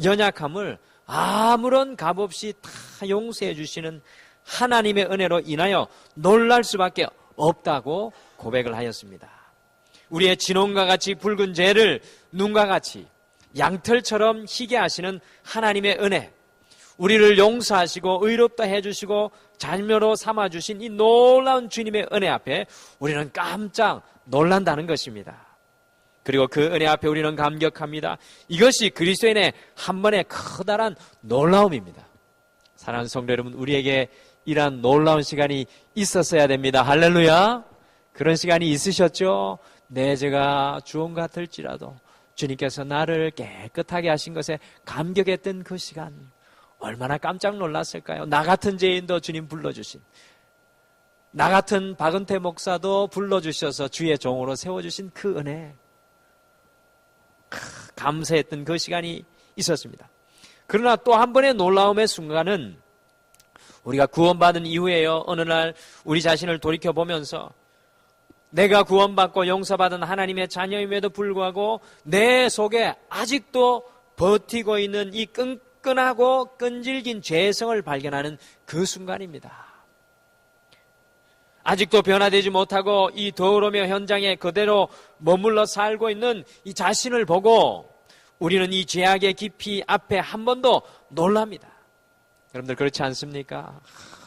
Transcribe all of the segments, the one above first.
연약함을 아무런 값 없이 다 용서해 주시는 하나님의 은혜로 인하여 놀랄 수밖에 없다고 고백을 하였습니다. 우리의 진홍과 같이 붉은 죄를 눈과 같이 양털처럼 희게 하시는 하나님의 은혜, 우리를 용서하시고 의롭다 해주시고 자녀로 삼아주신 이 놀라운 주님의 은혜 앞에 우리는 깜짝 놀란다는 것입니다. 그리고 그 은혜 앞에 우리는 감격합니다. 이것이 그리스도인의 한 번의 커다란 놀라움입니다. 사랑하는 성도 여러분, 우리에게 이러한 놀라운 시간이 있었어야 됩니다. 할렐루야. 그런 시간이 있으셨죠? 내 죄가 주홍 같을지라도 주님께서 나를 깨끗하게 하신 것에 감격했던 그 시간, 얼마나 깜짝 놀랐을까요? 나 같은 죄인도 주님 불러주신, 나 같은 박은태 목사도 불러주셔서 주의 종으로 세워주신 그 은혜, 감사했던 그 시간이 있었습니다. 그러나 또 한 번의 놀라움의 순간은 우리가 구원받은 이후에요, 어느 날 우리 자신을 돌이켜보면서 내가 구원받고 용서받은 하나님의 자녀임에도 불구하고 내 속에 아직도 버티고 있는 이 끈끈하고 끈질긴 죄성을 발견하는 그 순간입니다. 아직도 변화되지 못하고 이 더러움의 현장에 그대로 머물러 살고 있는 이 자신을 보고 우리는 이 죄악의 깊이 앞에 한 번 더 놀랍니다. 여러분들 그렇지 않습니까?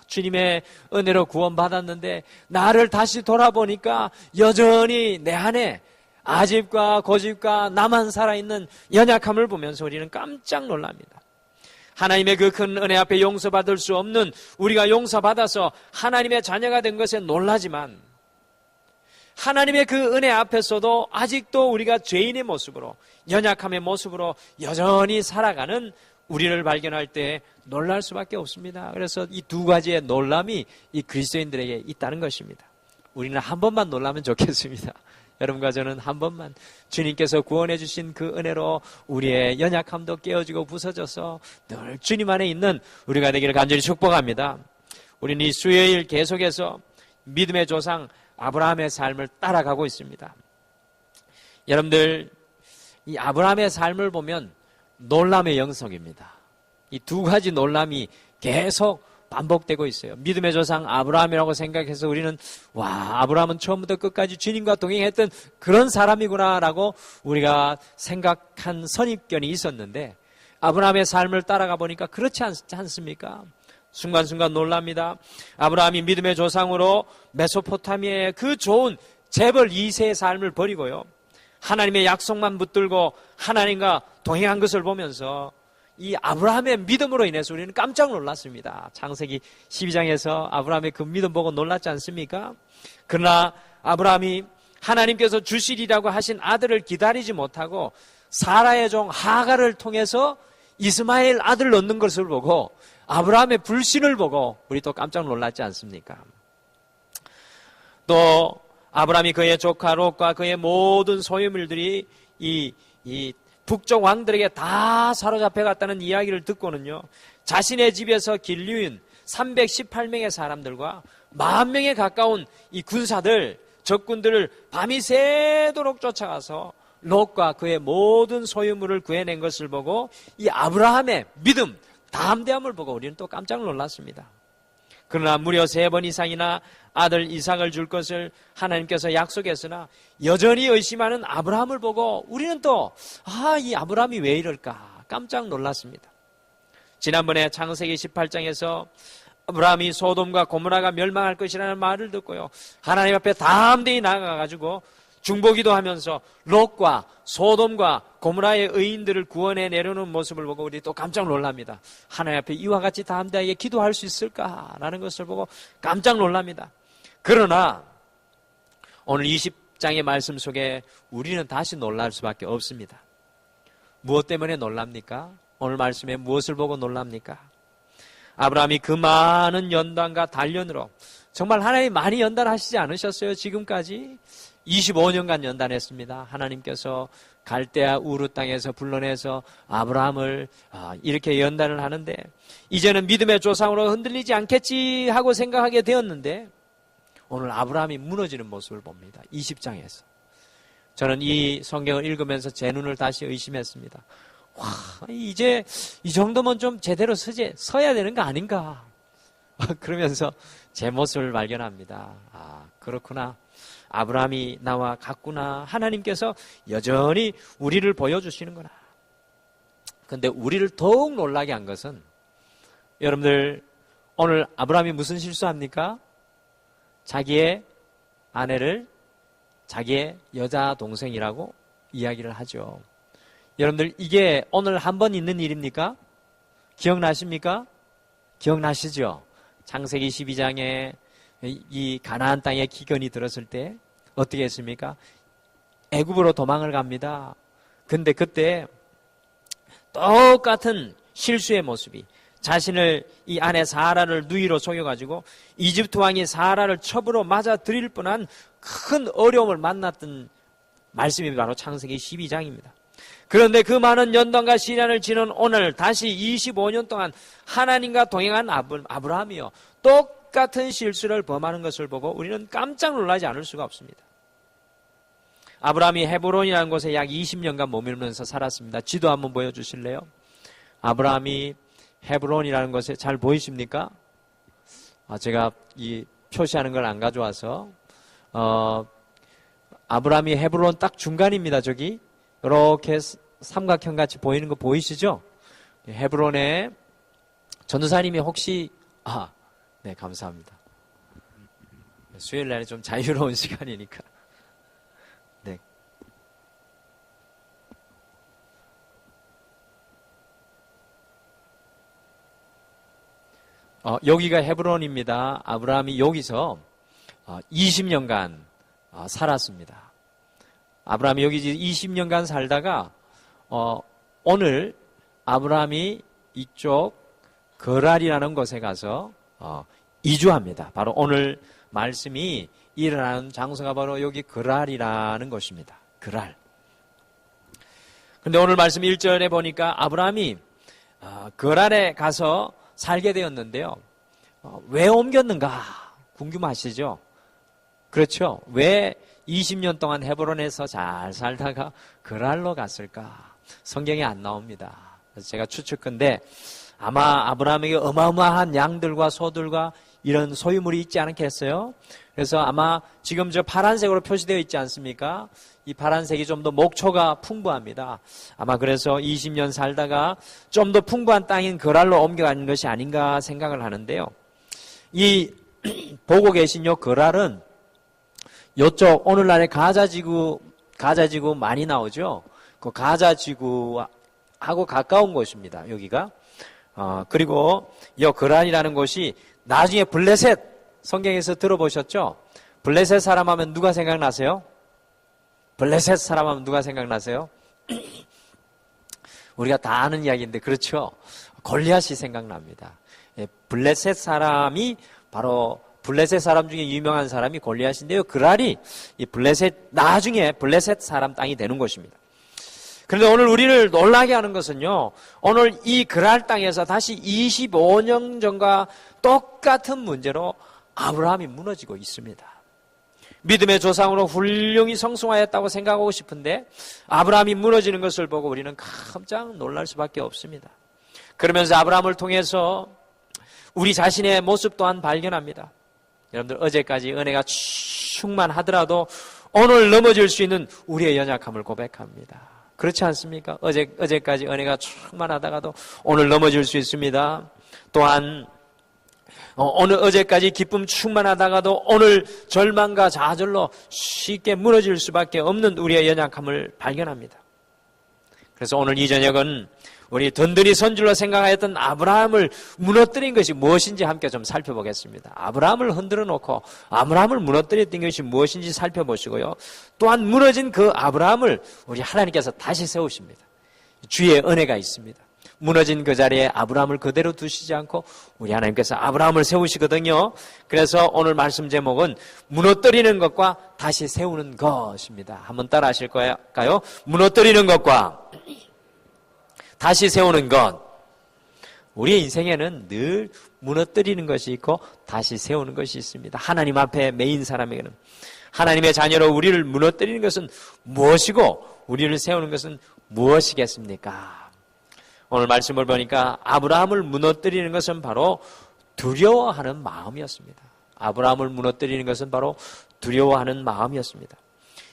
주님의 은혜로 구원받았는데 나를 다시 돌아보니까 여전히 내 안에 아집과 고집과 나만 살아있는 연약함을 보면서 우리는 깜짝 놀랍니다. 하나님의 그 큰 은혜 앞에 용서받을 수 없는 우리가 용서받아서 하나님의 자녀가 된 것에 놀라지만 하나님의 그 은혜 앞에서도 아직도 우리가 죄인의 모습으로, 연약함의 모습으로 여전히 살아가는 우리를 발견할 때 놀랄 수밖에 없습니다. 그래서 이 두 가지의 놀람이 이 그리스도인들에게 있다는 것입니다. 우리는 한 번만 놀라면 좋겠습니다. 여러분과 저는 한 번만 주님께서 구원해 주신 그 은혜로 우리의 연약함도 깨어지고 부서져서 늘 주님 안에 있는 우리가 되기를 간절히 축복합니다. 우리는 이 수요일 계속해서 믿음의 조상 아브라함의 삶을 따라가고 있습니다. 여러분들, 이 아브라함의 삶을 보면 놀람의 영성입니다. 이 두 가지 놀람이 계속 반복되고 있어요. 믿음의 조상 아브라함이라고 생각해서 우리는 아브라함은 처음부터 끝까지 주님과 동행했던 그런 사람이구나 라고 우리가 생각한 선입견이 있었는데 아브라함의 삶을 따라가 보니까 그렇지 않습니까? 순간순간 놀랍니다. 아브라함이 믿음의 조상으로 메소포타미아의 그 좋은 재벌 2세의 삶을 버리고요, 하나님의 약속만 붙들고 하나님과 동행한 것을 보면서 이 아브라함의 믿음으로 인해서 우리는 깜짝 놀랐습니다. 창세기 12장에서 아브라함의 그 믿음 보고 놀랐지 않습니까? 그러나 아브라함이 하나님께서 주시리라고 하신 아들을 기다리지 못하고 사라의 종 하갈을 통해서 이스마엘 아들을 얻는 것을 보고 아브라함의 불신을 보고 우리 또 깜짝 놀랐지 않습니까? 또 아브라함이 그의 조카 롯과 그의 모든 소유물들이 이 북쪽 왕들에게 다 사로잡혀 갔다는 이야기를 듣고는요, 자신의 집에서 길류인 318명의 사람들과 10,000명에 가까운 이 군사들, 적군들을 밤이 새도록 쫓아가서 롯과 그의 모든 소유물을 구해낸 것을 보고 이 아브라함의 믿음, 담대함을 보고 우리는 또 깜짝 놀랐습니다. 그러나 무려 3번 이상이나 아들 이삭을 줄 것을 하나님께서 약속했으나 여전히 의심하는 아브라함을 보고 우리는 또 이 아브라함이 왜 이럴까 깜짝 놀랐습니다. 지난번에 창세기 18장에서 아브라함이 소돔과 고모라가 멸망할 것이라는 말을 듣고요, 하나님 앞에 담대히 나아가가지고 중보기도 하면서 롯과 소돔과 고모라의 의인들을 구원해 내려오는 모습을 보고 우리 또 깜짝 놀랍니다. 하나님 앞에 이와 같이 담대하게 기도할 수 있을까라는 것을 보고 깜짝 놀랍니다. 그러나 오늘 20장의 말씀 속에 우리는 다시 놀랄 수밖에 없습니다. 무엇 때문에 놀랍니까? 오늘 말씀에 무엇을 보고 놀랍니까? 아브라함이 그 많은 연단과 단련으로 정말 하나님 많이 연단하시지 않으셨어요? 지금까지 25년간 연단했습니다. 하나님께서 갈대아 우르 땅에서 불러내서 아브라함을 이렇게 연단을 하는데 이제는 믿음의 조상으로 흔들리지 않겠지 하고 생각하게 되었는데 오늘 아브라함이 무너지는 모습을 봅니다. 20장에서. 저는 이 성경을 읽으면서 제 눈을 다시 의심했습니다. 와, 이제 이 정도면 좀 제대로 서야 되는 거 아닌가. 그러면서 제 모습을 발견합니다. 아, 그렇구나. 아브라함이 나와 같구나. 하나님께서 여전히 우리를 보여주시는구나. 근데 우리를 더욱 놀라게 한 것은, 여러분들, 오늘 아브라함이 무슨 실수합니까? 자기의 아내를 자기의 여자 동생이라고 이야기를 하죠. 여러분들, 이게 오늘 한 번 있는 일입니까? 기억나십니까? 기억나시죠? 창세기 12장에 이 가나안 땅에 기근이 들었을 때 어떻게 했습니까? 애굽으로 도망을 갑니다. 근데 그때 똑같은 실수의 모습이, 자신을 이 아내 사라를 누이로 속여가지고 이집트 왕이 사라를 첩으로 맞아 들일 뻔한 큰 어려움을 만났던 말씀이 바로 창세기 12장입니다. 그런데 그 많은 연단과 시련을 지는 오늘 다시 25년 동안 하나님과 동행한 아브라함이요, 똑같은 실수를 범하는 것을 보고 우리는 깜짝 놀라지 않을 수가 없습니다. 아브라함이 헤브론이라는 곳에 약 20년간 머물면서 살았습니다. 지도 한번 보여주실래요? 아브라함이 헤브론이라는 곳에, 잘 보이십니까? 제가 이 표시하는 걸 안 가져와서, 아브라함이 헤브론 딱 중간입니다. 저기 이렇게 삼각형 같이 보이는 거 보이시죠? 헤브론에 전도사님이 혹시, 네, 감사합니다. 수요일 날에 좀 자유로운 시간이니까. 네. 여기가 헤브론입니다. 아브라함이 여기서 20년간 살았습니다. 아브라함이 여기 20년간 살다가 오늘 아브라함이 이쪽 거랄이라는 곳에 가서 이주합니다. 바로 오늘 말씀이 일어나는 장소가 바로 여기 거랄이라는 곳입니다. 거랄. 그런데 오늘 말씀 1절에 보니까 아브라함이 거랄에 가서 살게 되었는데요. 왜 옮겼는가 궁금하시죠? 그렇죠. 왜 20년 동안 헤브론에서 잘 살다가 거랄로 갔을까? 성경에 안 나옵니다. 그래서 제가 추측컨대 아마 아브라함에게 어마어마한 양들과 소들과 이런 소유물이 있지 않겠어요? 그래서 아마 지금 저 파란색으로 표시되어 있지 않습니까? 이 파란색이 좀 더 목초가 풍부합니다. 아마 그래서 20년 살다가 좀 더 풍부한 땅인 거랄로 옮겨가는 것이 아닌가 생각을 하는데요. 이 보고 계신 요 거랄은 요쪽 오늘날의 가자지구 많이 나오죠. 그 가자지구하고 가까운 곳입니다. 여기가. 그리고 요 거랄이라는 곳이 나중에 블레셋 성경에서 들어보셨죠? 블레셋 사람 하면 누가 생각나세요? 블레셋 사람 하면 누가 생각나세요? 우리가 다 아는 이야기인데 그렇죠? 골리앗이 생각납니다. 블레셋 사람이 바로 블레셋 사람 중에 유명한 사람이 골리앗인데요. 그랄이 이 나중에 블레셋 사람 땅이 되는 곳입니다. 그런데 오늘 우리를 놀라게 하는 것은요, 오늘 이 그랄 땅에서 다시 25년 전과 똑같은 문제로 아브라함이 무너지고 있습니다. 믿음의 조상으로 훌륭히 성숙하였다고 생각하고 싶은데 아브라함이 무너지는 것을 보고 우리는 깜짝 놀랄 수밖에 없습니다. 그러면서 아브라함을 통해서 우리 자신의 모습 또한 발견합니다. 여러분들, 어제까지 은혜가 충만하더라도 오늘 넘어질 수 있는 우리의 연약함을 고백합니다. 그렇지 않습니까? 어제까지 은혜가 충만하다가도 오늘 넘어질 수 있습니다. 또한 어제까지 기쁨 충만하다가도 오늘 절망과 좌절로 쉽게 무너질 수밖에 없는 우리의 연약함을 발견합니다. 그래서 오늘 이 저녁은 우리 든든히 선줄로 생각하였던 아브라함을 무너뜨린 것이 무엇인지 함께 좀 살펴보겠습니다. 아브라함을 흔들어 놓고 아브라함을 무너뜨렸던 것이 무엇인지 살펴보시고요. 또한 무너진 그 아브라함을 우리 하나님께서 다시 세우십니다. 주의 은혜가 있습니다. 무너진 그 자리에 아브라함을 그대로 두시지 않고 우리 하나님께서 아브라함을 세우시거든요. 그래서 오늘 말씀 제목은 무너뜨리는 것과 다시 세우는 것입니다. 한번 따라 하실 까요? 무너뜨리는 것과 다시 세우는 것. 우리의 인생에는 늘 무너뜨리는 것이 있고 다시 세우는 것이 있습니다. 하나님 앞에 매인 사람에게는 하나님의 자녀로 우리를 무너뜨리는 것은 무엇이고 우리를 세우는 것은 무엇이겠습니까? 오늘 말씀을 보니까 아브라함을 무너뜨리는 것은 바로 두려워하는 마음이었습니다. 아브라함을 무너뜨리는 것은 바로 두려워하는 마음이었습니다.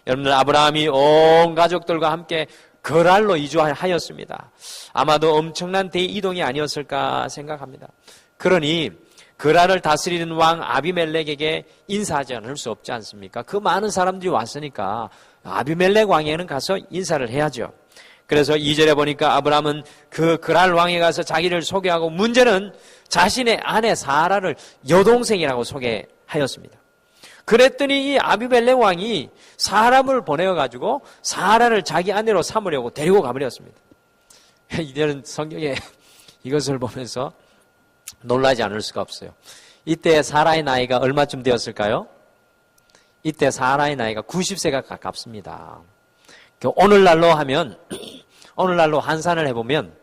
여러분들, 아브라함이 온 가족들과 함께 거랄로 이주하였습니다. 아마도 엄청난 대이동이 아니었을까 생각합니다. 그러니 거랄을 다스리는 왕 아비멜렉에게 인사하지 않을 수 없지 않습니까? 그 많은 사람들이 왔으니까 아비멜렉 왕에게는 가서 인사를 해야죠. 그래서 2절에 보니까 아브라함은 그 거랄 왕에 가서 자기를 소개하고, 문제는 자신의 아내 사라를 여동생이라고 소개하였습니다. 그랬더니 이 아비멜렉 왕이 사람을 보내어가지고 사라를 자기 아내로 삼으려고 데리고 가버렸습니다. 이들은 성경에 이것을 보면서 놀라지 않을 수가 없어요. 이때 사라의 나이가 얼마쯤 되었을까요? 이때 사라의 나이가 90세가 가깝습니다. 오늘날로 하면, 오늘날로 환산을 해보면,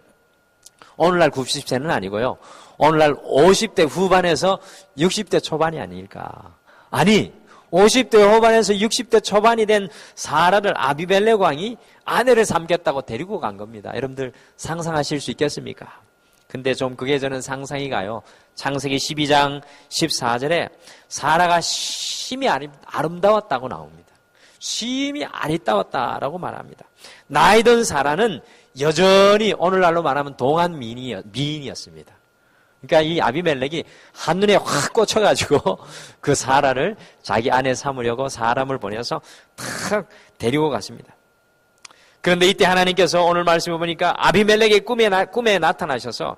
오늘날 90세는 아니고요, 오늘날 50대 후반에서 60대 초반이 아닐까. 아니, 50대 후반에서 60대 초반이 된 사라를 아비멜렉 왕이 아내를 삼겠다고 데리고 간 겁니다. 여러분들 상상하실 수 있겠습니까? 근데 좀 그게 저는 상상이 가요. 창세기 12장 14절에 사라가 심히 아름다웠다고 나옵니다. 심히 아리따웠다라고 말합니다. 나이 든 사라는 여전히 오늘날로 말하면 동안 미인이었습니다. 그러니까 이 아비멜렉이 한눈에 확 꽂혀가지고 그 사라를 자기 아내 삼으려고 사람을 보내서 탁 데리고 갔습니다. 그런데 이때 하나님께서 오늘 말씀을 보니까 아비멜렉의 꿈에 나타나셔서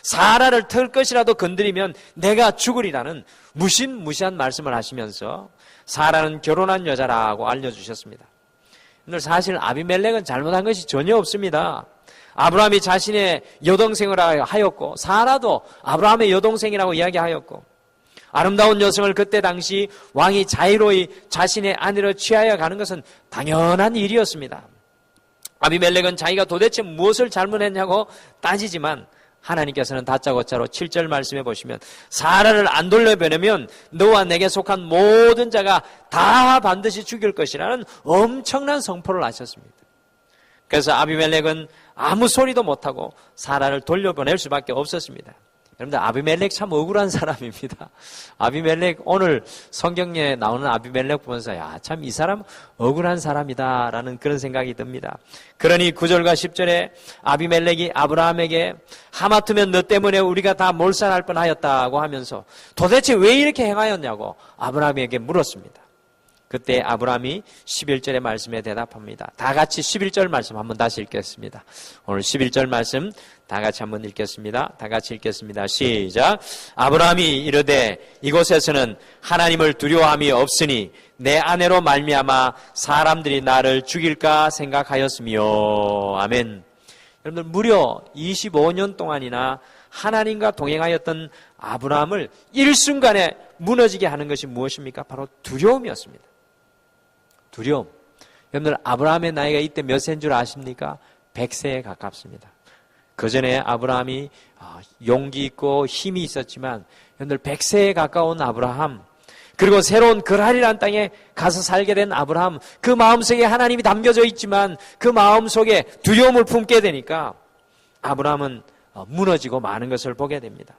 사라를 털 것이라도 건드리면 내가 죽으리라는 무시한 말씀을 하시면서 사라는 결혼한 여자라고 알려주셨습니다. 근데 사실 아비멜렉은 잘못한 것이 전혀 없습니다. 아브라함이 자신의 여동생을 하였고, 사라도 아브라함의 여동생이라고 이야기하였고, 아름다운 여성을 그때 당시 왕이 자유로이 자신의 아내로 취하여 가는 것은 당연한 일이었습니다. 아비멜렉은 자기가 도대체 무엇을 잘못했냐고 따지지만 하나님께서는 다짜고짜로 7절 말씀해 보시면, 사라를 안 돌려보내면 너와 내게 속한 모든 자가 다 반드시 죽일 것이라는 엄청난 선포를 하셨습니다. 그래서 아비멜렉은 아무 소리도 못하고 사라를 돌려보낼 수밖에 없었습니다. 여러분들, 아비멜렉 참 억울한 사람입니다. 아비멜렉, 오늘 성경에 나오는 아비멜렉 보면서 참 이 사람 억울한 사람이다라는 그런 생각이 듭니다. 그러니 9절과 10절에 아비멜렉이 아브라함에게 하마터면 너 때문에 우리가 다 몰살할 뻔하였다고 하면서 도대체 왜 이렇게 행하였냐고 아브라함에게 물었습니다. 그때 아브라함이 11절의 말씀에 대답합니다. 다 같이 11절 말씀 한번 다시 읽겠습니다. 오늘 11절 말씀 다 같이 한번 읽겠습니다. 다 같이 읽겠습니다. 시작. 아브라함이 이르되 이곳에서는 하나님을 두려워함이 없으니 내 아내로 말미암아 사람들이 나를 죽일까 생각하였으며. 아멘. 여러분들, 무려 25년 동안이나 하나님과 동행하였던 아브라함을 일순간에 무너지게 하는 것이 무엇입니까? 바로 두려움이었습니다. 두려움. 여러분들, 아브라함의 나이가 이때 몇 세인 줄 아십니까? 100세에 가깝습니다. 그 전에 아브라함이 용기 있고 힘이 있었지만, 여러분들 100세에 가까운 아브라함, 그리고 새로운 그랄이라는 땅에 가서 살게 된 아브라함, 그 마음속에 하나님이 담겨져 있지만 그 마음속에 두려움을 품게 되니까 아브라함은 무너지고 마는 것을 보게 됩니다.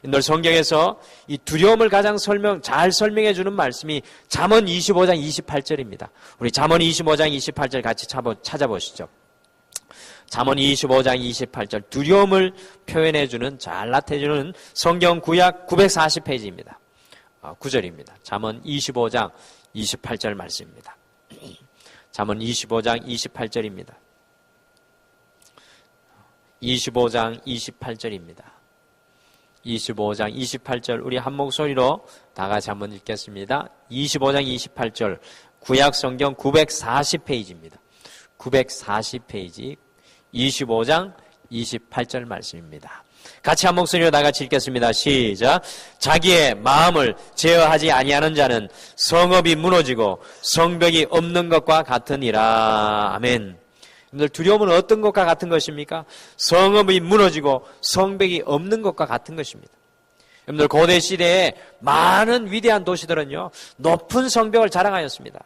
오늘 성경에서 이 두려움을 가장 잘 설명해 주는 말씀이 잠언 25장 28절입니다. 우리 잠언 25장 28절 같이 찾아보시죠. 잠언 25장 28절, 두려움을 표현해 주는, 잘 나타내 주는 성경 구약 940페이지입니다. 9절입니다. 잠언 25장 28절 말씀입니다. 잠언 25장 28절입니다. 25장 28절입니다. 25장 28절 우리 한 목소리로 다 같이 한번 읽겠습니다. 25장 28절 구약 성경 940페이지입니다. 940페이지 25장 28절 말씀입니다. 같이 한 목소리로 다 같이 읽겠습니다. 시작. 자기의 마음을 제어하지 아니하는 자는 성읍이 무너지고 성벽이 없는 것과 같으니라. 아멘. 여러분들, 두려움은 어떤 것과 같은 것입니까? 성읍이 무너지고 성벽이 없는 것과 같은 것입니다. 여러분들, 고대 시대에 많은 위대한 도시들은요, 높은 성벽을 자랑하였습니다.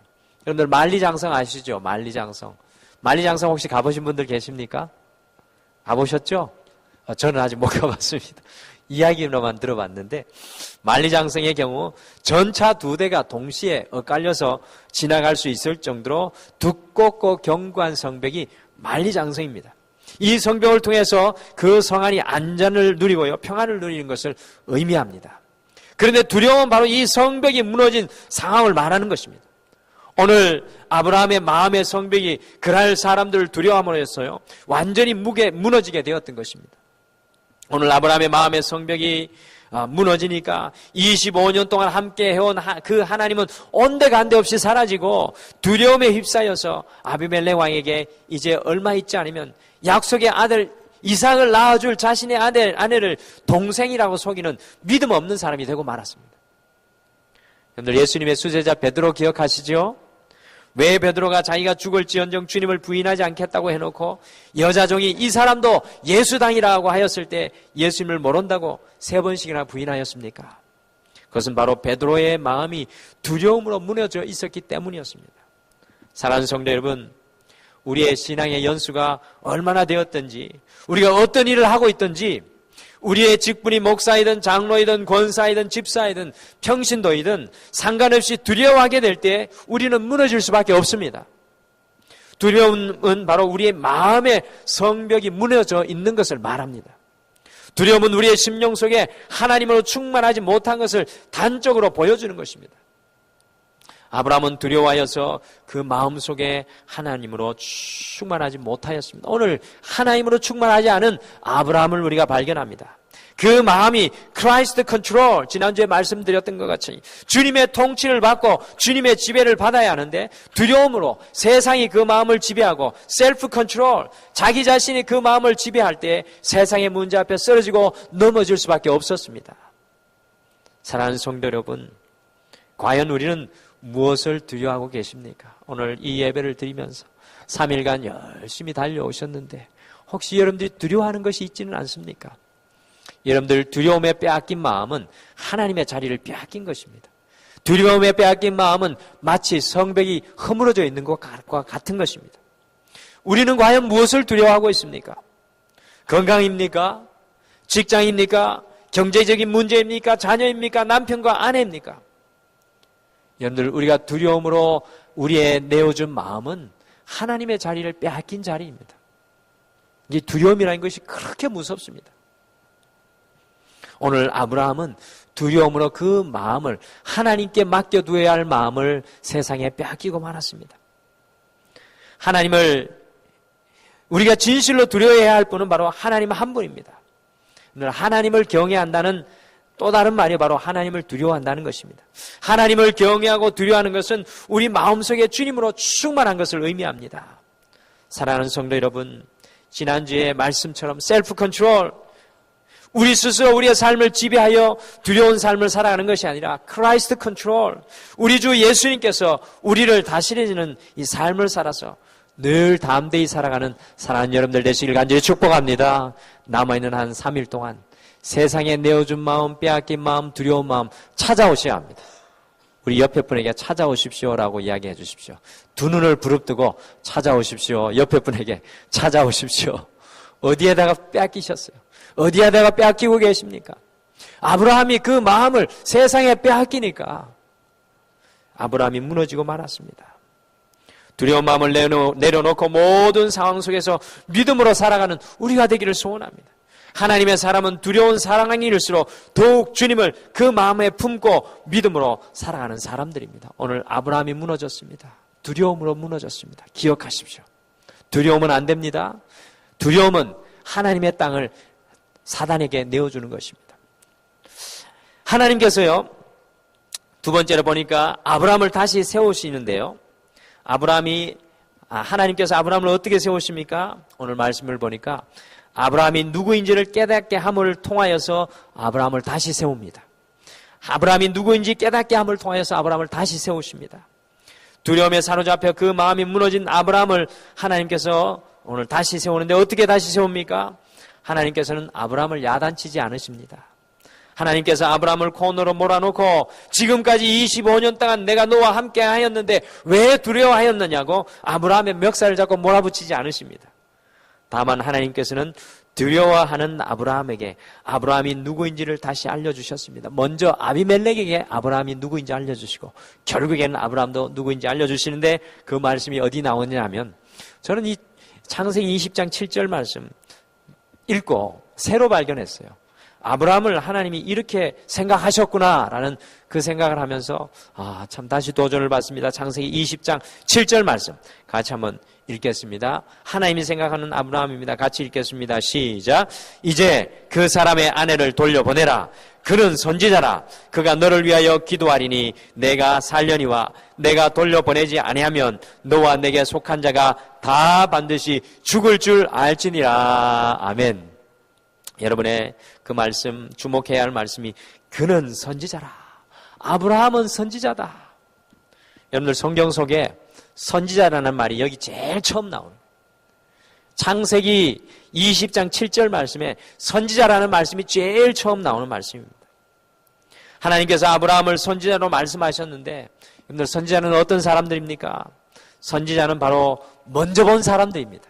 여러분들, 만리장성 아시죠? 만리장성. 만리장성 혹시 가보신 분들 계십니까? 가보셨죠? 저는 아직 못 가봤습니다. 이야기로만 들어봤는데 만리장성의 경우 전차 2대가 동시에 엇갈려서 지나갈 수 있을 정도로 두껍고 견고한 성벽이 만리장성입니다. 이 성벽을 통해서 그 성안이 안전을 누리고요, 평안을 누리는 것을 의미합니다. 그런데 두려움은 바로 이 성벽이 무너진 상황을 말하는 것입니다. 오늘 아브라함의 마음의 성벽이 그랄 사람들을 두려워함으로 했어요. 완전히 무너지게 되었던 것입니다. 오늘 아브라함의 마음의 성벽이 무너지니까 25년 동안 함께 해온 그 하나님은 온데간데 없이 사라지고 두려움에 휩싸여서 아비멜렉 왕에게 이제 얼마 있지 않으면 약속의 아들 이삭을 낳아줄 자신의 아내를 동생이라고 속이는 믿음 없는 사람이 되고 말았습니다. 여러분들 예수님의 수제자 베드로 기억하시죠? 왜 베드로가 자기가 죽을지언정 주님을 부인하지 않겠다고 해놓고 여자종이 이 사람도 예수당이라고 하였을 때 예수님을 모른다고 3번씩이나 부인하였습니까? 그것은 바로 베드로의 마음이 두려움으로 무너져 있었기 때문이었습니다. 사랑하는 성도 여러분, 우리의 신앙의 연수가 얼마나 되었든지, 우리가 어떤 일을 하고 있든지, 우리의 직분이 목사이든 장로이든 권사이든 집사이든 평신도이든 상관없이 두려워하게 될 때 우리는 무너질 수밖에 없습니다. 두려움은 바로 우리의 마음의 성벽이 무너져 있는 것을 말합니다. 두려움은 우리의 심령 속에 하나님으로 충만하지 못한 것을 단적으로 보여주는 것입니다. 아브라함은 두려워하여서 그 마음속에 하나님으로 충만하지 못하였습니다. 오늘 하나님으로 충만하지 않은 아브라함을 우리가 발견합니다. 그 마음이 크라이스트 컨트롤, 지난주에 말씀드렸던 것 같이 주님의 통치를 받고 주님의 지배를 받아야 하는데 두려움으로 세상이 그 마음을 지배하고 셀프 컨트롤, 자기 자신이 그 마음을 지배할 때 세상의 문제 앞에 쓰러지고 넘어질 수밖에 없었습니다. 사랑하는 성도 여러분, 과연 우리는 무엇을 두려워하고 계십니까? 오늘 이 예배를 드리면서 3일간 열심히 달려오셨는데 혹시 여러분들이 두려워하는 것이 있지는 않습니까? 여러분들 두려움에 빼앗긴 마음은 하나님의 자리를 빼앗긴 것입니다. 두려움에 빼앗긴 마음은 마치 성벽이 허물어져 있는 것과 같은 것입니다. 우리는 과연 무엇을 두려워하고 있습니까? 건강입니까? 직장입니까? 경제적인 문제입니까? 자녀입니까? 남편과 아내입니까? 여러분들, 우리가 두려움으로 우리의 내어준 마음은 하나님의 자리를 빼앗긴 자리입니다. 이 두려움이라는 것이 그렇게 무섭습니다. 오늘 아브라함은 두려움으로 그 마음을, 하나님께 맡겨두어야 할 마음을 세상에 빼앗기고 말았습니다. 하나님을 우리가 진실로 두려워해야 할 분은 바로 하나님 한 분입니다. 하나님을 경외한다는 또 다른 말이 바로 하나님을 두려워한다는 것입니다. 하나님을 경외하고 두려워하는 것은 우리 마음속에 주님으로 충만한 것을 의미합니다. 사랑하는 성도 여러분, 지난주에 말씀처럼 셀프 컨트롤, 우리 스스로 우리의 삶을 지배하여 두려운 삶을 살아가는 것이 아니라 크라이스트 컨트롤, 우리 주 예수님께서 우리를 다스리는 이 삶을 살아서 늘 담대히 살아가는 사랑하는 여러분들 되시길 간절히 축복합니다. 남아있는 한 3일 동안 세상에 내어준 마음, 빼앗긴 마음, 두려운 마음 찾아오셔야 합니다. 우리 옆에 분에게 찾아오십시오라고 이야기해 주십시오. 두 눈을 부릅뜨고 찾아오십시오. 옆에 분에게 찾아오십시오. 어디에다가 빼앗기셨어요? 어디에다가 빼앗기고 계십니까? 아브라함이 그 마음을 세상에 빼앗기니까 아브라함이 무너지고 말았습니다. 두려운 마음을 내려놓고 모든 상황 속에서 믿음으로 살아가는 우리가 되기를 소원합니다. 하나님의 사람은 두려운 사랑일수록 더욱 주님을 그 마음에 품고 믿음으로 살아가는 사람들입니다. 오늘 아브라함이 무너졌습니다. 두려움으로 무너졌습니다. 기억하십시오. 두려움은 안 됩니다. 두려움은 하나님의 땅을 사단에게 내어주는 것입니다. 하나님께서요, 두 번째로 보니까 아브라함을 다시 세우시는데요. 하나님께서 아브라함을 어떻게 세우십니까? 오늘 말씀을 보니까 아브라함이 누구인지를 깨닫게 함을 통하여서 아브라함을 다시 세웁니다. 아브라함이 누구인지 깨닫게 함을 통하여서 아브라함을 다시 세우십니다. 두려움에 사로잡혀 그 마음이 무너진 아브라함을 하나님께서 오늘 다시 세우는데 어떻게 다시 세웁니까? 하나님께서는 아브라함을 야단치지 않으십니다. 하나님께서 아브라함을 코너로 몰아놓고 지금까지 25년 동안 내가 너와 함께 하였는데 왜 두려워하였느냐고 아브라함의 멱살을 잡고 몰아붙이지 않으십니다. 다만 하나님께서는 두려워하는 아브라함에게 아브라함이 누구인지를 다시 알려주셨습니다. 먼저 아비멜렉에게 아브라함이 누구인지 알려주시고 결국에는 아브라함도 누구인지 알려주시는데 그 말씀이 어디 나오냐면 저는 이 창세기 20장 7절 말씀 읽고 새로 발견했어요. 아브라함을 하나님이 이렇게 생각하셨구나라는 그 생각을 하면서 참 다시 도전을 받습니다. 창세기 20장 7절 말씀 같이 한번 읽겠습니다. 하나님이 생각하는 아브라함입니다. 같이 읽겠습니다. 시작. 이제 그 사람의 아내를 돌려보내라. 그는 선지자라. 그가 너를 위하여 기도하리니 내가 살려니와 내가 돌려보내지 아니하면 너와 내게 속한 자가 다 반드시 죽을 줄 알지니라. 아멘. 여러분의 그 말씀, 주목해야 할 말씀이 그는 선지자라. 아브라함은 선지자다. 여러분들 성경 속에 선지자라는 말이 여기 제일 처음 나오는 창세기 20장 7절 말씀에 선지자라는 말씀이 제일 처음 나오는 말씀입니다. 하나님께서 아브라함을 선지자로 말씀하셨는데 여러분들 선지자는 어떤 사람들입니까? 선지자는 바로 먼저 본 사람들입니다.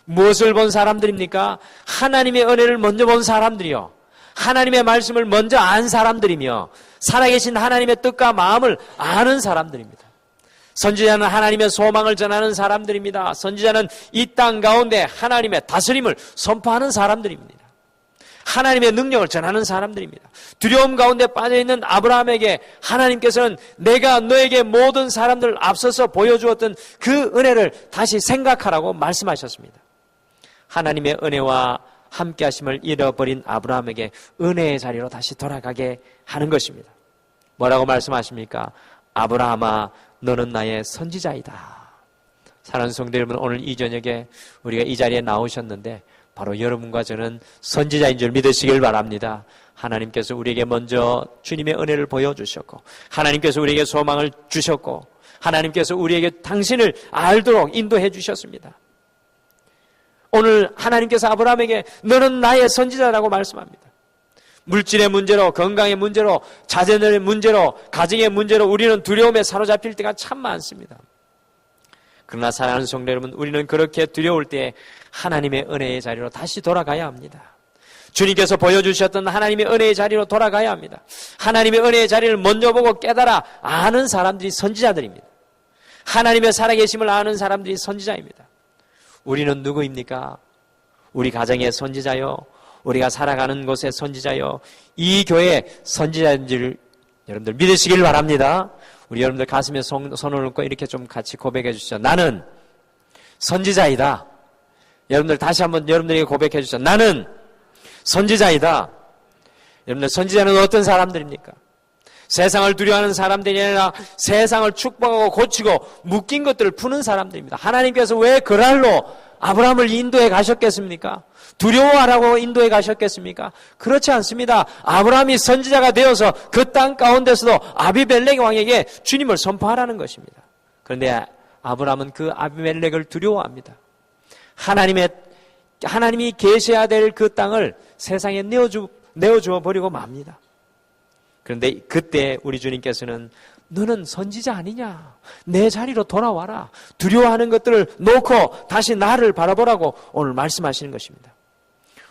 무엇을 본 사람들입니까? 하나님의 은혜를 먼저 본 사람들이요. 하나님의 말씀을 먼저 안 사람들이며 살아계신 하나님의 뜻과 마음을 아는 사람들입니다. 선지자는 하나님의 소망을 전하는 사람들입니다. 선지자는 이 땅 가운데 하나님의 다스림을 선포하는 사람들입니다. 하나님의 능력을 전하는 사람들입니다. 두려움 가운데 빠져있는 아브라함에게 하나님께서는 내가 너에게 모든 사람들을 앞서서 보여주었던 그 은혜를 다시 생각하라고 말씀하셨습니다. 하나님의 은혜와 함께 하심을 잃어버린 아브라함에게 은혜의 자리로 다시 돌아가게 하는 것입니다. 뭐라고 말씀하십니까? 아브라함아 너는 나의 선지자이다. 사랑하는 성도 여러분, 오늘 이 저녁에 우리가 이 자리에 나오셨는데 바로 여러분과 저는 선지자인 줄 믿으시길 바랍니다. 하나님께서 우리에게 먼저 주님의 은혜를 보여주셨고 하나님께서 우리에게 소망을 주셨고 하나님께서 우리에게 당신을 알도록 인도해 주셨습니다. 오늘 하나님께서 아브라함에게 너는 나의 선지자라고 말씀합니다. 물질의 문제로, 건강의 문제로, 자녀의 문제로, 가정의 문제로 우리는 두려움에 사로잡힐 때가 참 많습니다. 그러나 사랑하는 성도 여러분, 우리는 그렇게 두려울 때 하나님의 은혜의 자리로 다시 돌아가야 합니다. 주님께서 보여주셨던 하나님의 은혜의 자리로 돌아가야 합니다. 하나님의 은혜의 자리를 먼저 보고 깨달아 아는 사람들이 선지자들입니다. 하나님의 살아계심을 아는 사람들이 선지자입니다. 우리는 누구입니까? 우리 가정의 선지자요, 우리가 살아가는 곳의 선지자요, 이 교회의 선지자인지를 여러분들 믿으시길 바랍니다. 우리 여러분들 가슴에 손을 얹고 이렇게 좀 같이 고백해 주시죠. 나는 선지자이다. 여러분들 다시 한번 여러분들에게 고백해 주시죠. 나는 선지자이다. 여러분들 선지자는 어떤 사람들입니까? 세상을 두려워하는 사람들이 아니라 세상을 축복하고 고치고 묶인 것들을 푸는 사람들입니다. 하나님께서 왜 그랄로 아브라함을 인도해 가셨겠습니까? 두려워하라고 인도해 가셨겠습니까? 그렇지 않습니다. 아브라함이 선지자가 되어서 그 땅 가운데서도 아비멜렉 왕에게 주님을 선포하라는 것입니다. 그런데 아브라함은 그 아비멜렉을 두려워합니다. 하나님이 계셔야 될 그 땅을 세상에 내어주어 버리고 맙니다. 그런데 그때 우리 주님께서는 너는 선지자 아니냐? 내 자리로 돌아와라. 두려워하는 것들을 놓고 다시 나를 바라보라고 오늘 말씀하시는 것입니다.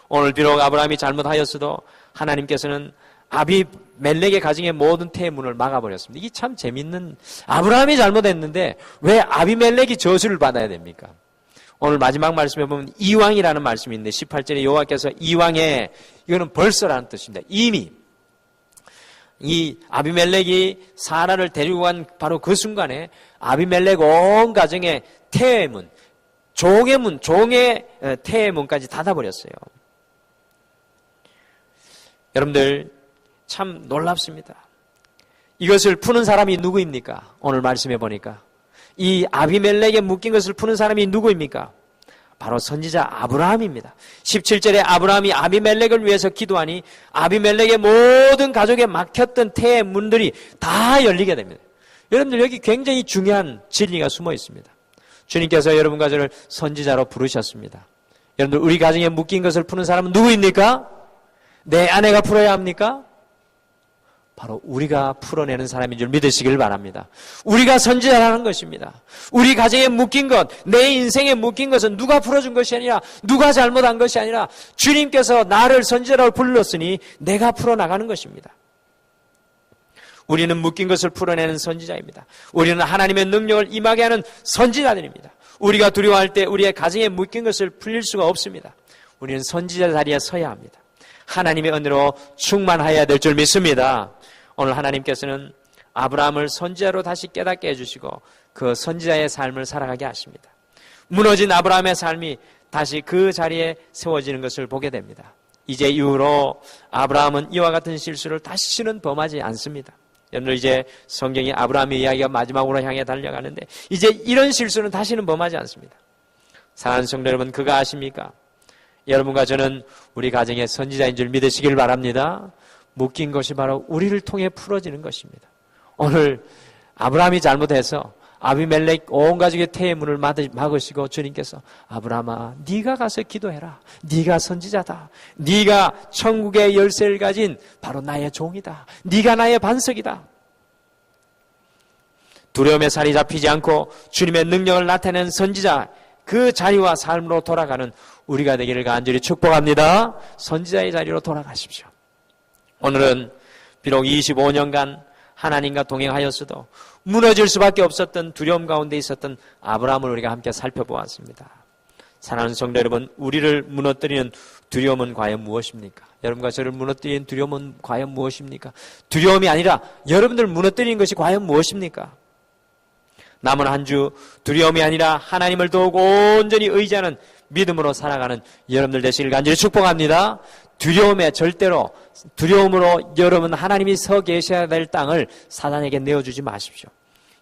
오늘 비록 아브라함이 잘못하였어도 하나님께서는 아비멜렉의 가정의 모든 태의 문을 막아버렸습니다. 이게 참 재밌는, 아브라함이 잘못했는데 왜 아비멜렉이 저주를 받아야 됩니까? 오늘 마지막 말씀에 보면 이왕이라는 말씀이 있는데 18절에 여호와께서 이왕에, 이거는 벌써라는 뜻입니다. 이미 이 아비멜렉이 사라를 데리고 간 바로 그 순간에 아비멜렉 온 가정의 태의 문, 종의 태의 문까지 닫아버렸어요. 여러분들 참 놀랍습니다. 이것을 푸는 사람이 누구입니까? 오늘 말씀해 보니까 이 아비멜렉에 묶인 것을 푸는 사람이 누구입니까? 바로 선지자 아브라함입니다. 17절에 아브라함이 아비멜렉을 위해서 기도하니 아비멜렉의 모든 가족에 막혔던 태의 문들이 다 열리게 됩니다. 여러분들 여기 굉장히 중요한 진리가 숨어 있습니다. 주님께서 여러분과 저를 선지자로 부르셨습니다. 여러분들 우리 가정에 묶인 것을 푸는 사람은 누구입니까? 내 아내가 풀어야 합니까? 바로 우리가 풀어내는 사람인 줄 믿으시길 바랍니다. 우리가 선지자라는 것입니다. 우리 가정에 묶인 것, 내 인생에 묶인 것은 누가 풀어준 것이 아니라, 누가 잘못한 것이 아니라 주님께서 나를 선지자라고 불렀으니 내가 풀어나가는 것입니다. 우리는 묶인 것을 풀어내는 선지자입니다. 우리는 하나님의 능력을 임하게 하는 선지자들입니다. 우리가 두려워할 때 우리의 가정에 묶인 것을 풀릴 수가 없습니다. 우리는 선지자 자리에 서야 합니다. 하나님의 은혜로 충만하여야 될 줄 믿습니다. 오늘 하나님께서는 아브라함을 선지자로 다시 깨닫게 해주시고 그 선지자의 삶을 살아가게 하십니다. 무너진 아브라함의 삶이 다시 그 자리에 세워지는 것을 보게 됩니다. 이제 이후로 아브라함은 이와 같은 실수를 다시는 범하지 않습니다. 여러분들 이제 성경이 아브라함의 이야기가 마지막으로 향해 달려가는데 이제 이런 실수는 다시는 범하지 않습니다. 사랑하는 성도 여러분, 그가 아십니까? 여러분과 저는 우리 가정의 선지자인 줄 믿으시길 바랍니다. 묶인 것이 바로 우리를 통해 풀어지는 것입니다. 오늘 아브라함이 잘못해서 아비멜렉 온 가족의 태의 문을 막으시고 주님께서 아브라함아, 네가 가서 기도해라. 네가 선지자다. 네가 천국의 열쇠를 가진 바로 나의 종이다. 네가 나의 반석이다. 두려움에 살이 잡히지 않고 주님의 능력을 나타내는 선지자, 그 자리와 삶으로 돌아가는 우리가 되기를 간절히 축복합니다. 선지자의 자리로 돌아가십시오. 오늘은 비록 25년간 하나님과 동행하였어도 무너질 수밖에 없었던 두려움 가운데 있었던 아브라함을 우리가 함께 살펴보았습니다. 사랑하는 성도 여러분, 우리를 무너뜨리는 두려움은 과연 무엇입니까? 여러분과 저를 무너뜨리는 두려움은 과연 무엇입니까? 두려움이 아니라 여러분들 무너뜨리는 것이 과연 무엇입니까? 남은 한 주 두려움이 아니라 하나님을 더욱 온전히 의지하는 믿음으로 살아가는 여러분들 되시길 간절히 축복합니다. 두려움으로 여러분 하나님이 서 계셔야 될 땅을 사단에게 내어주지 마십시오.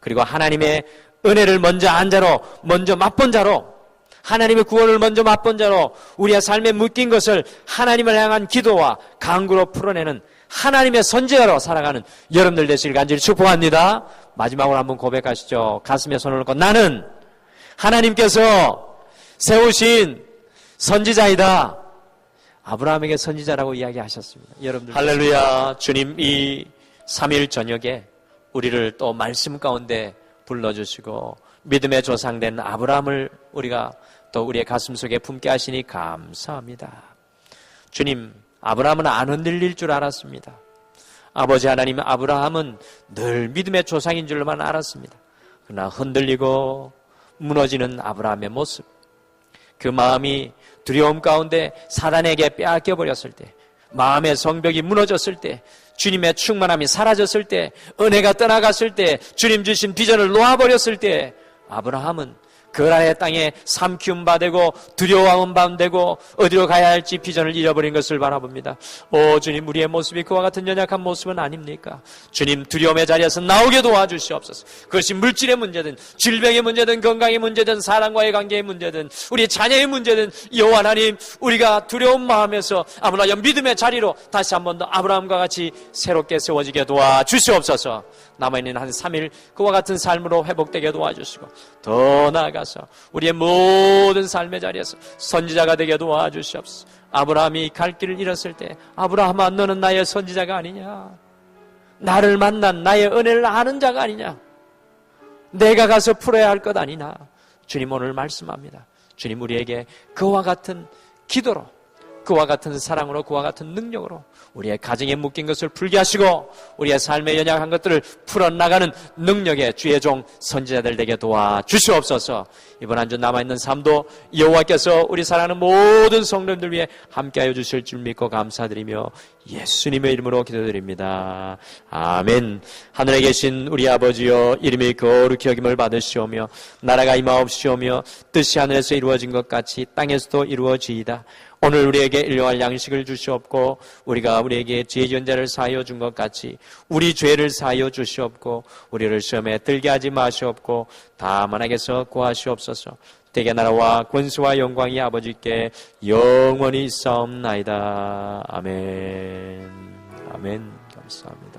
그리고 하나님의 은혜를 먼저 맛본 자로, 하나님의 구원을 먼저 맛본 자로 우리의 삶에 묶인 것을 하나님을 향한 기도와 간구로 풀어내는 하나님의 선지자로 살아가는 여러분들 되시길 간절히 축복합니다. 마지막으로 한번 고백하시죠. 가슴에 손을 얹고 나는 하나님께서 세우신 선지자이다. 아브라함에게 선지자라고 이야기하셨습니다. 여러분들 할렐루야. 주님, 이 3일 저녁에 우리를 또 말씀 가운데 불러주시고 믿음의 조상된 아브라함을 우리가 또 우리의 가슴 속에 품게 하시니 감사합니다. 주님, 아브라함은 안 흔들릴 줄 알았습니다. 아버지 하나님, 아브라함은 늘 믿음의 조상인 줄만 알았습니다. 그러나 흔들리고 무너지는 아브라함의 모습, 그 마음이 두려움 가운데 사단에게 빼앗겨 버렸을 때, 마음의 성벽이 무너졌을 때, 주님의 충만함이 사라졌을 때, 은혜가 떠나갔을 때, 주님 주신 비전을 놓아버렸을 때 아브라함은 거란의 땅에 삼키움 받고 두려워함 받고 어디로 가야 할지 비전을 잃어버린 것을 바라봅니다. 오 주님, 우리의 모습이 그와 같은 연약한 모습은 아닙니까? 주님, 두려움의 자리에서 나오게 도와주시옵소서. 그것이 물질의 문제든 질병의 문제든 건강의 문제든 사람과의 관계의 문제든 우리 자녀의 문제든 여호와 하나님, 우리가 두려운 마음에서 아무나여 믿음의 자리로 다시 한 번 더 아브라함과 같이 새롭게 세워지게 도와주시옵소서. 남아있는 한 3일 그와 같은 삶으로 회복되게 도와주시고 더 나아가서 우리의 모든 삶의 자리에서 선지자가 되게 도와주시옵소서. 아브라함이 갈 길을 잃었을 때 아브라함아, 너는 나의 선지자가 아니냐? 나를 만난 나의 은혜를 아는 자가 아니냐? 내가 가서 풀어야 할 것 아니냐? 주님 오늘 말씀합니다. 주님, 우리에게 그와 같은 기도로, 그와 같은 사랑으로, 그와 같은 능력으로 우리의 가정에 묶인 것을 풀게 하시고 우리의 삶의 연약한 것들을 풀어나가는 능력의 주의 종 선지자들 되게 도와주시옵소서. 이번 한 주 남아있는 삶도 여호와께서 우리 사랑하는 모든 성도님들 위해 함께하여 주실 줄 믿고 감사드리며 예수님의 이름으로 기도드립니다. 아멘. 하늘에 계신 우리 아버지여, 이름이 거룩히 여김을 받으시오며 나라가 임하옵시오며 뜻이 하늘에서 이루어진 것 같이 땅에서도 이루어지이다. 오늘 우리에게 일용할 양식을 주시옵고 우리가 우리에게 죄 연자를 사하여 준 것 같이 우리 죄를 사하여 주시옵고 우리를 시험에 들게 하지 마시옵고 다만 악에서 구하시옵소서. 대개 나라와 권수와 영광이 아버지께 영원히 있사옵나이다. 아멘. 아멘. 감사합니다.